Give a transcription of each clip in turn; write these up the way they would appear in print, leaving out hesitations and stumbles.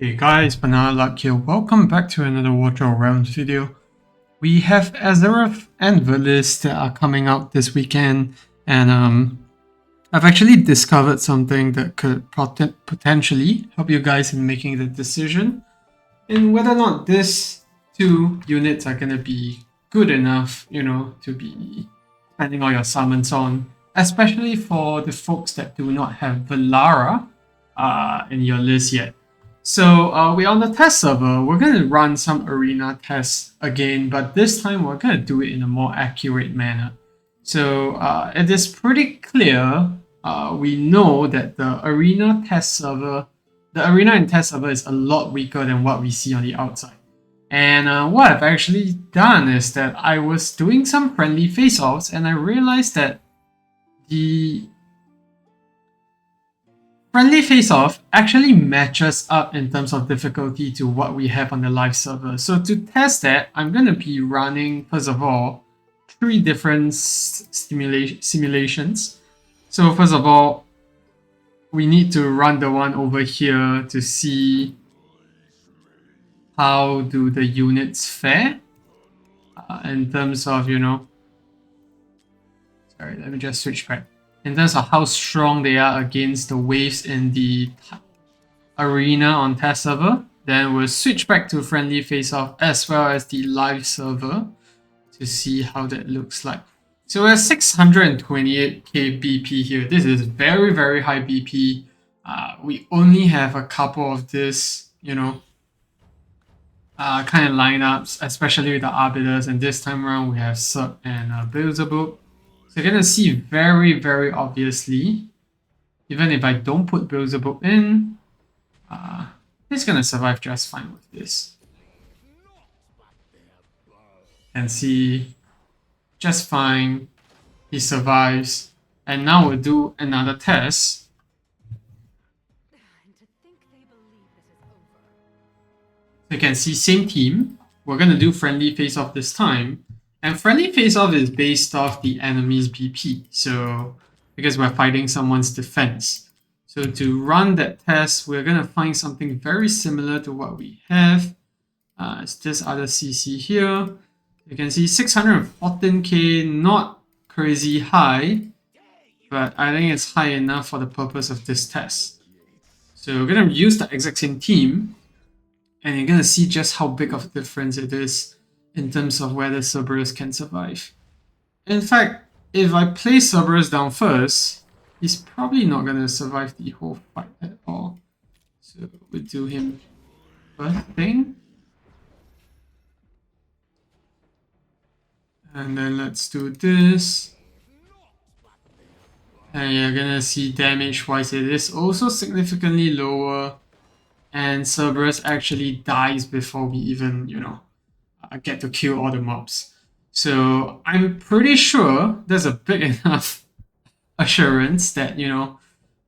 Hey guys, Banana Luck here. Welcome back to another Watch Our Realms video. We have Ezareth and Valis that are coming out this weekend, and I've actually discovered something that could potentially help you guys in making the decision in whether or not these two units are gonna be good enough, to be spending all your summons on, especially for the folks that do not have Valara in your list yet. So we're on the test server. We're going to run some arena tests again, but this time we're going to do it in a more accurate manner. So it is pretty clear. We know that the arena and test server is a lot weaker than what we see on the outside. And what I've actually done is that I was doing some friendly face-offs, and I realized that the friendly face-off actually matches up in terms of difficulty to what we have on the live server. So to test that, I'm going to be running, first of all, 3 different simulations. So first of all, we need to run the one over here to see how do the units fare in terms of, sorry, let me just switch back. In terms of how strong they are against the waves in the arena on test server. Then we'll switch back to friendly face-off as well as the live server to see how that looks like. So we're 628k BP here. This is very, very high BP. We only have a couple of this, kind of lineups, especially with the Arbiters, and this time around we have Sub and Beelzebub. So you're going to see very, very obviously, even if I don't put Beelzebub in, he's going to survive just fine with this. And see, just fine, he survives. And now we'll do another test. So you can see same team. We're going to do friendly face-off this time. And friendly face-off is based off the enemy's BP. So, because we're fighting someone's defense. So to run that test, we're going to find something very similar to what we have. It's this other CC here. You can see 614k, not crazy high, but I think it's high enough for the purpose of this test. So we're going to use the exact same team, and you're going to see just how big of a difference it is in terms of whether Cerberus can survive. In fact, if I place Cerberus down first, he's probably not going to survive the whole fight at all. So we'll do him first thing. And then let's do this. And you're going to see damage-wise, it is also significantly lower. And Cerberus actually dies before we even, get to kill all the mobs. So I'm pretty sure there's a big enough assurance that,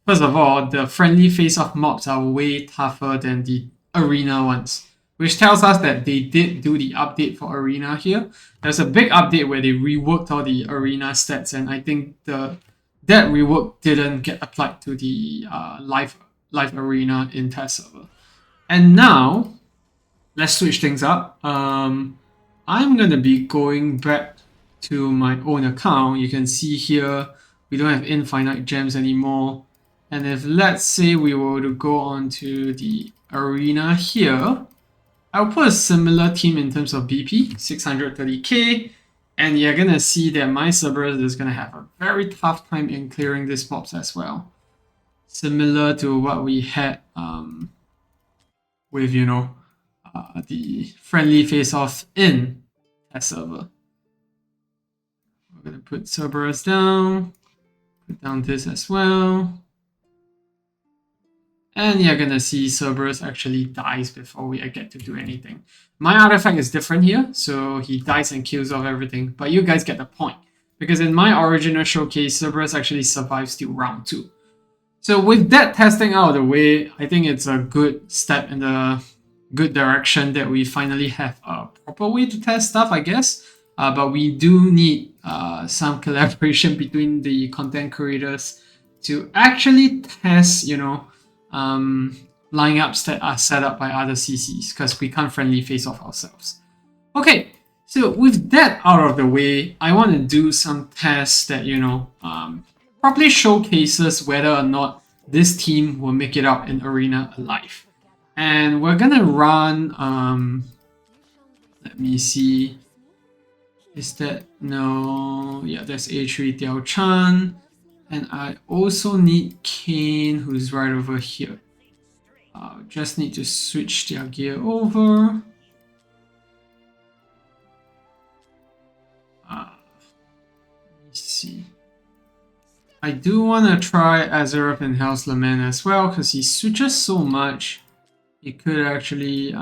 first of all, the friendly face-off mobs are way tougher than the arena ones, which tells us that they did do the update for arena here. There's a big update where they reworked all the arena stats, and I think that rework didn't get applied to the live arena in test server. And now, let's switch things up. I'm going to be going back to my own account. You can see here, we don't have infinite gems anymore. And if, let's say, we were to go on to the arena here, I'll put a similar team in terms of BP, 630k. And you're going to see that my Cerberus is going to have a very tough time in clearing these mobs as well. Similar to what we had with, the friendly face-off in test server. We're going to put Cerberus down, put down this as well. And you're going to see Cerberus actually dies before we get to do anything. My artifact is different here, so he dies and kills off everything. But you guys get the point. Because in my original showcase, Cerberus actually survives till round 2. So with that testing out of the way, I think it's a good step in the good direction that we finally have a proper way to test stuff, I guess. But we do need some collaboration between the content creators to actually test, lineups that are set up by other CCs because we can't friendly face off ourselves. Okay, so with that out of the way, I want to do some tests that, probably showcases whether or not this team will make it out in Arena alive. And we're gonna run, let me see, is that, no, yeah, there's A3 Diao Chan, and I also need Kane, who's right over here. Just need to switch their gear over. Let me see. I do want to try Ezareth and Hell's Lament as well, because he switches so much. He could actually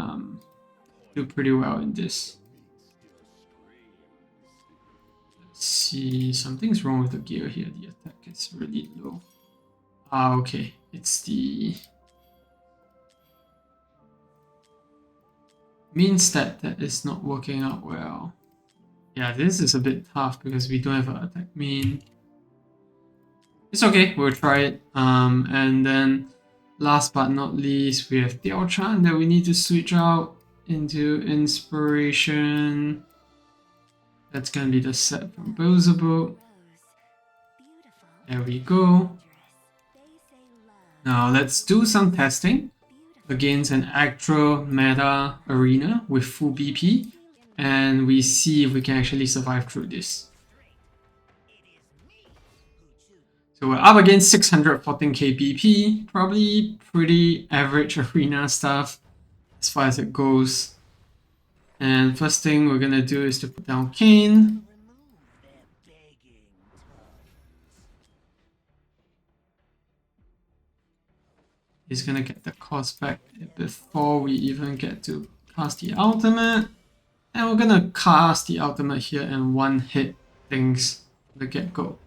do pretty well in this. Let's see, something's wrong with the gear here. The attack is really low. Okay, it's the mean stat that is not working out well. Yeah, this is a bit tough because we don't have an attack mean. It's okay, we'll try it. And then last but not least, we have Diao Chan that we need to switch out into Inspiration. That's gonna be the set from Beelzebub. There we go. Now let's do some testing against an actual meta arena with full BP, and we see if we can actually survive through this. So we're up against 614k BP, probably pretty average arena stuff as far as it goes. And first thing we're gonna do is to put down Kane. He's gonna get the cost back before we even get to cast the ultimate. And we're gonna cast the ultimate here and one hit things from the get-go.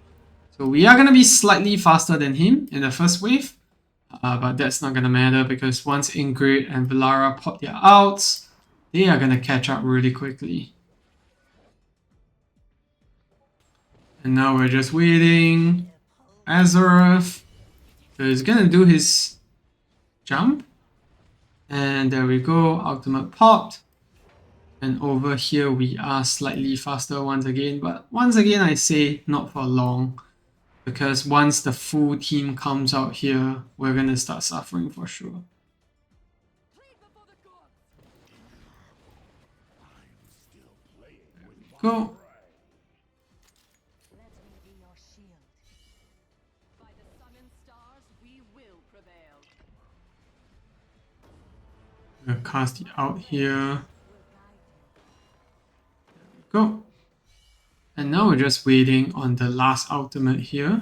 So we are going to be slightly faster than him in the first wave, but that's not going to matter because once Ingrid and Valara pop their outs, they are going to catch up really quickly. And now we're just waiting. Ezareth. So he's going to do his jump. And there we go, ultimate popped. And over here we are slightly faster once again, but once again I say not for long. Because once the full team comes out here, we're gonna start suffering for sure. There we go. I'm gonna cast it out here. There we go. And now we're just waiting on the last ultimate here.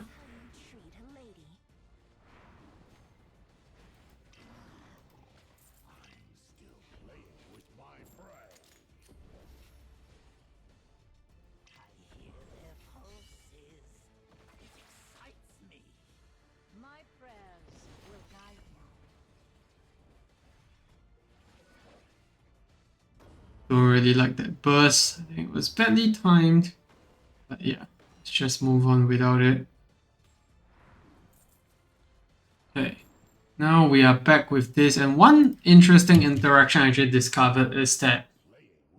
Don't really like that burst. I think it was badly timed. But yeah, let's just move on without it. Okay, now we are back with this, and one interesting interaction I actually discovered is that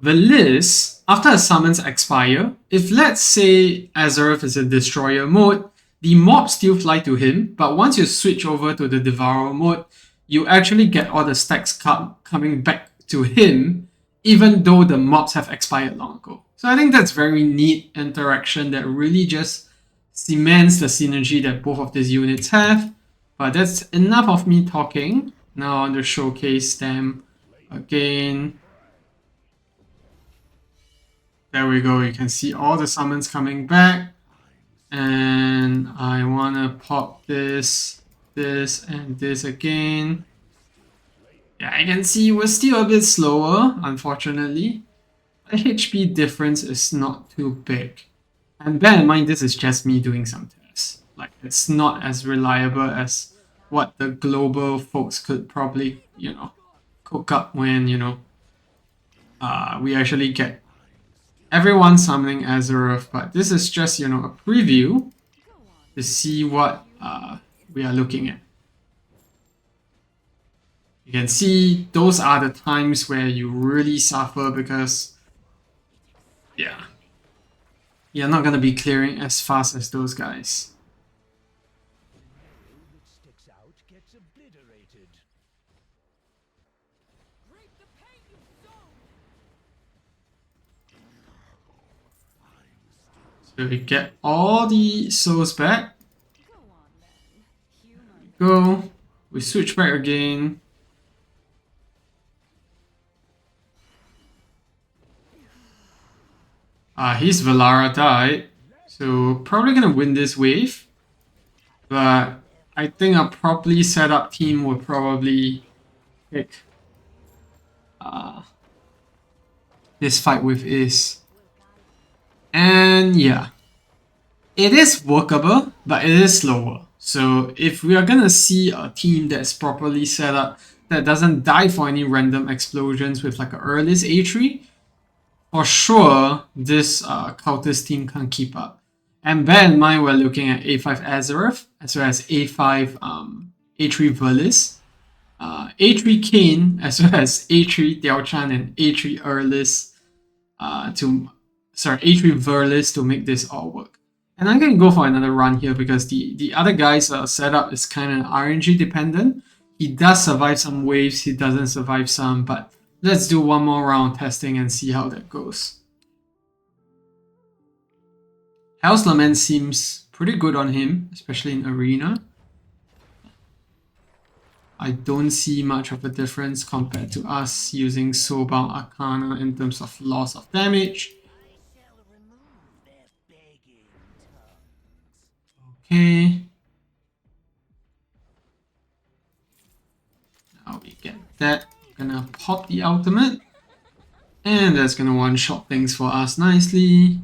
the list, after the summons expire, if let's say Ezareth is a destroyer mode, the mobs still fly to him, but once you switch over to the devourer mode, you actually get all the stacks coming back to him, even though the mobs have expired long ago. So I think that's very neat interaction that really just cements the synergy that both of these units have. But that's enough of me talking. Now on to showcase them again. There we go, you can see all the summons coming back. And I wanna pop this, and this again. Yeah, I can see we're still a bit slower, unfortunately. The HP difference is not too big. And bear in mind, this is just me doing some tests. Like, it's not as reliable as what the global folks could probably, cook up when, we actually get everyone summoning Ezareth. But this is just, a preview to see what we are looking at. You can see those are the times where you really suffer because, yeah, you're not going to be clearing as fast as those guys. So we get all the souls back. Go. We switch back again. His Valara died. So probably gonna win this wave. But I think a properly set up team will probably pick this fight with Is. And yeah. It is workable, but it is slower. So if we are gonna see a team that's properly set up that doesn't die for any random explosions with like an Earlist A3, for sure this cultist team can keep up. And bear in mind we're looking at A5 Ezareth as well as A5 A3 Verlis, A3 Kane as well as A3 Diao-chan and A3 Earlist A3 Verlis to make this all work. And I'm going to go for another run here because the other guy's setup is kind of RNG dependent. He does survive some waves, he doesn't survive some, but let's do one more round testing and see how that goes. Hell's Lament seems pretty good on him, especially in Arena. I don't see much of a difference compared to us using Soulbound Arcana in terms of loss of damage. Okay. Now we get that. We're gonna pop the ultimate. And that's gonna one-shot things for us nicely.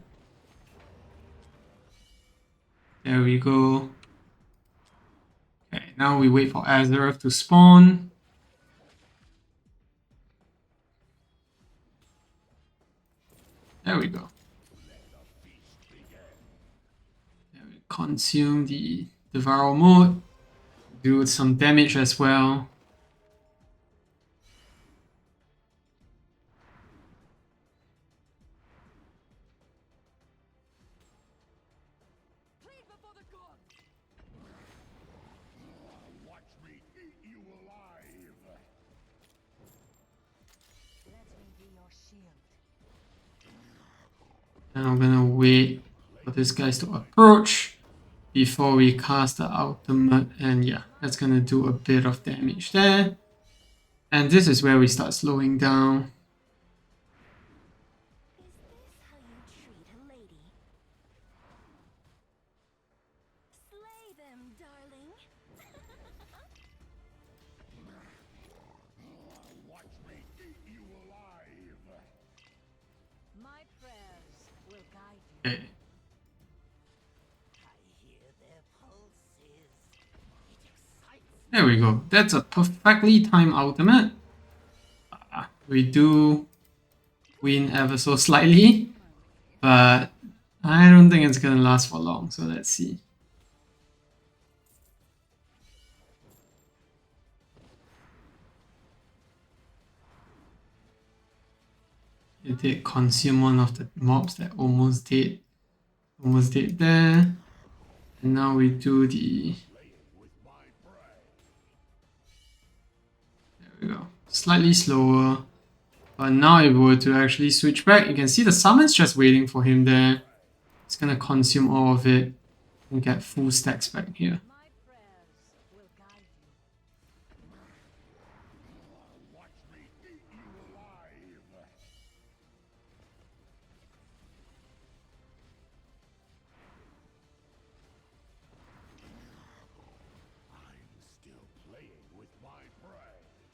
There we go. Okay, now we wait for Ezareth to spawn. There we go. There we consume the Devour mode. Do some damage as well. And I'm gonna wait for this guys to approach before we cast the ultimate, and yeah, that's gonna do a bit of damage there. And this is where we start slowing down. Okay. There we go. That's a perfectly timed ultimate. We do win ever so slightly, but I don't think it's gonna last for long, so let's see. It did consume one of the mobs that almost did there. And now we do the... There we go. Slightly slower. But now if we were to actually switch back, you can see the summon's just waiting for him there. It's gonna consume all of it and get full stacks back here.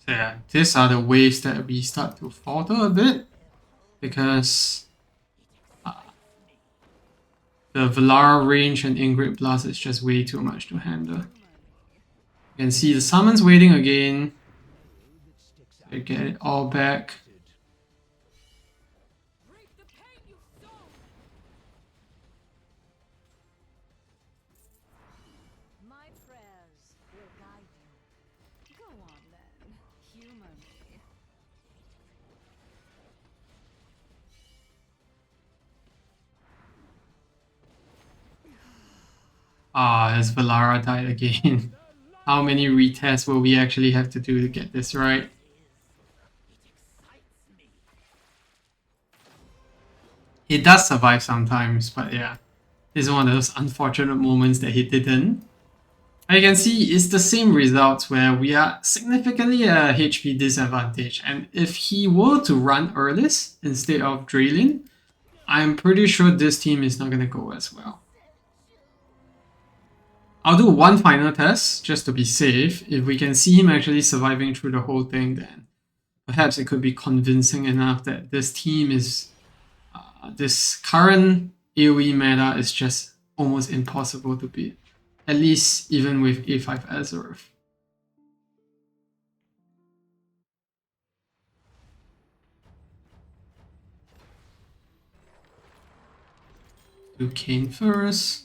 So yeah, these are the waves that we start to falter a bit because the Valara range and Ingrid Blast is just way too much to handle. You can see the summon's waiting again. So get it all back. Ah, as Valara died again. How many retests will we actually have to do to get this right? He does survive sometimes, but yeah. This is one of those unfortunate moments that he didn't. And you can see it's the same results where we are significantly at a HP disadvantage. And if he were to run Earless instead of Draylin, I'm pretty sure this team is not going to go as well. I'll do one final test just to be safe. If we can see him actually surviving through the whole thing, then perhaps it could be convincing enough that this team is this current AoE meta is just almost impossible to beat. At least even with A5 Ezareth. Do Kane first.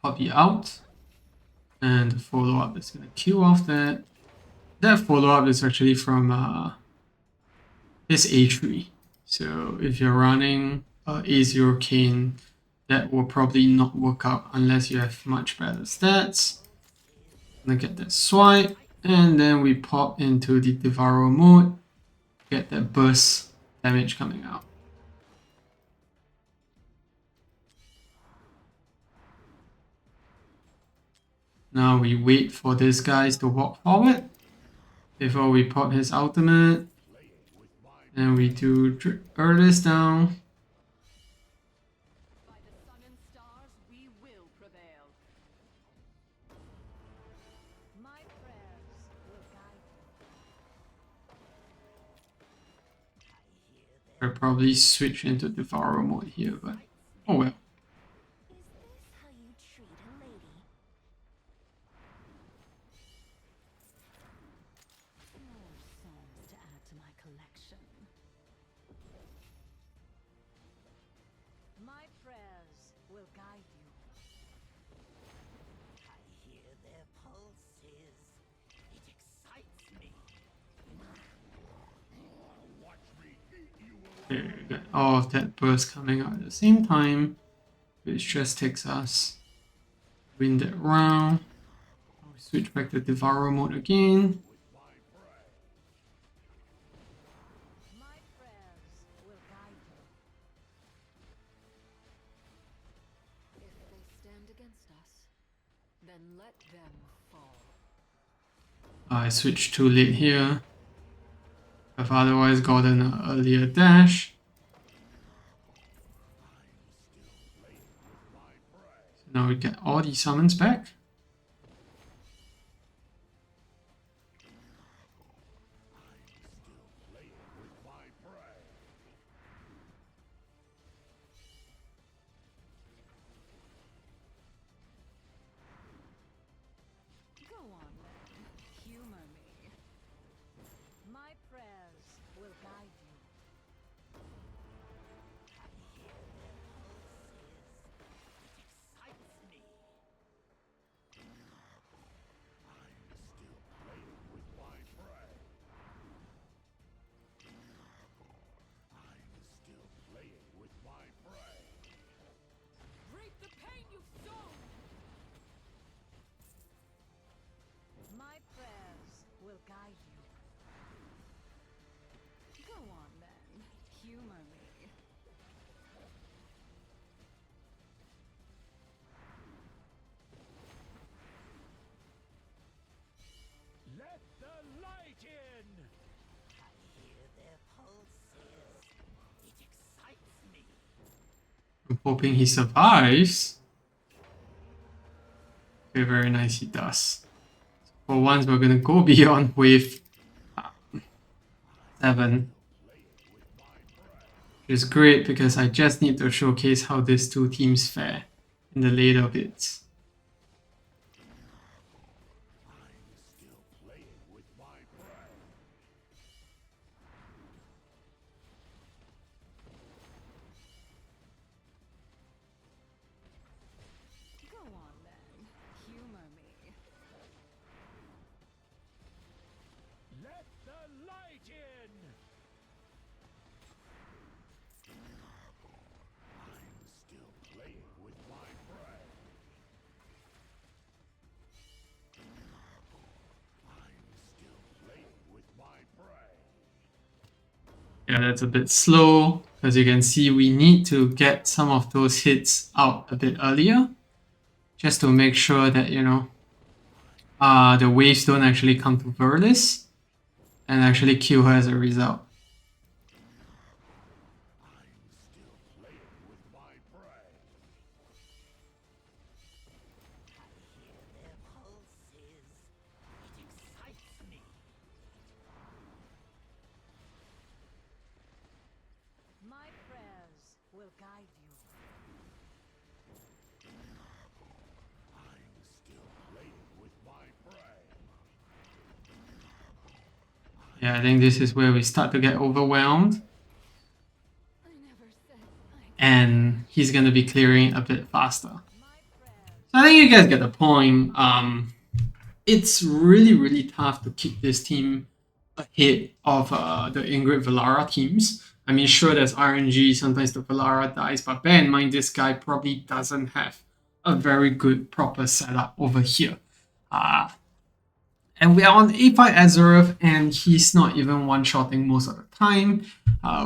Poppy out. And the follow-up is going to kill off that. That follow-up is actually from this A3. So if you're running A0 Kane, that will probably not work out unless you have much better stats. I'm gonna get that swipe, and then we pop into the Devour mode, get that burst damage coming out. Now we wait for these guys to walk forward before we pop his ultimate. And we do Earless down. I'll probably switch into Devour mode here, but oh well. Okay, we got all of that burst coming out at the same time, which just takes us win that round. We switch back to Devour mode again. I switched too late here. I've otherwise gotten an earlier dash. So now we get all the summons back. I'm hoping he survives. Okay, very nice, he does. For once, we're gonna go beyond wave 7. Which is great because I just need to showcase how these two teams fare in the later bits. Yeah, that's a bit slow. As you can see, we need to get some of those hits out a bit earlier, just to make sure that, you know, the waves don't actually come to Verlis and actually kill her as a result. My prayers will guide you. Yeah, I think this is where we start to get overwhelmed. And he's going to be clearing a bit faster. So I think you guys get the point. It's really, really tough to keep this team ahead of the Ingrid Valara teams. I mean, sure, there's RNG, sometimes the Valara dies, but bear in mind this guy probably doesn't have a very good proper setup over here. And we are on A5 Ezareth, and he's not even one-shotting most of the time.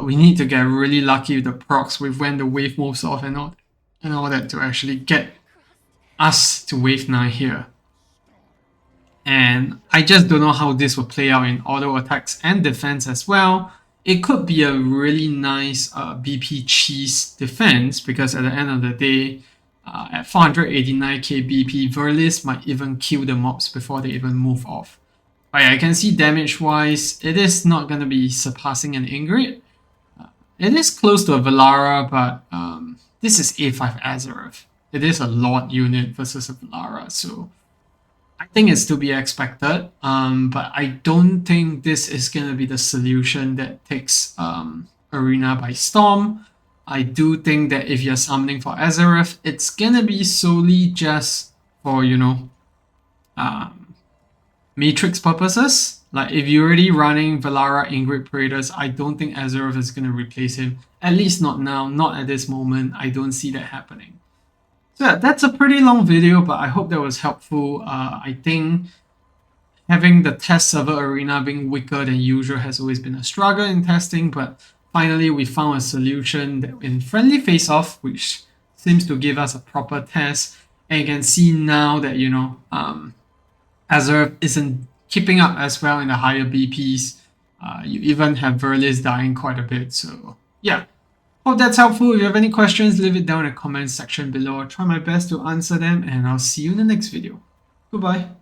We need to get really lucky with the procs with when the wave moves off and all that to actually get us to wave 9 here. And I just don't know how this will play out in auto attacks and defense as well. It could be a really nice BP cheese defense, because at the end of the day, at 489k BP, Verlis might even kill the mobs before they even move off. But yeah, I can see damage-wise, it is not going to be surpassing an Ingrid. It is close to a Valara, but this is A5 Ezareth. It is a Lord unit versus a Valara, so I think it's to be expected. But I don't think this is going to be the solution that takes Arena by storm. I do think that if you're summoning for Ezareth, it's going to be solely just for, you know, matrix purposes. Like, if you're already running Valara Ingrid Praetors, I don't think Ezareth is going to replace him. At least not now, not at this moment. I don't see that happening. So yeah, that's a pretty long video, but I hope that was helpful. I think having the test server arena being weaker than usual has always been a struggle in testing, but finally we found a solution that in friendly face-off, which seems to give us a proper test. And you can see now that, you know, Ezareth isn't keeping up as well in the higher BPs. You even have Verlis dying quite a bit, so yeah. Hope that's helpful. If you have any questions, leave it down in the comments section below. I'll try my best to answer them, and I'll see you in the next video. Goodbye.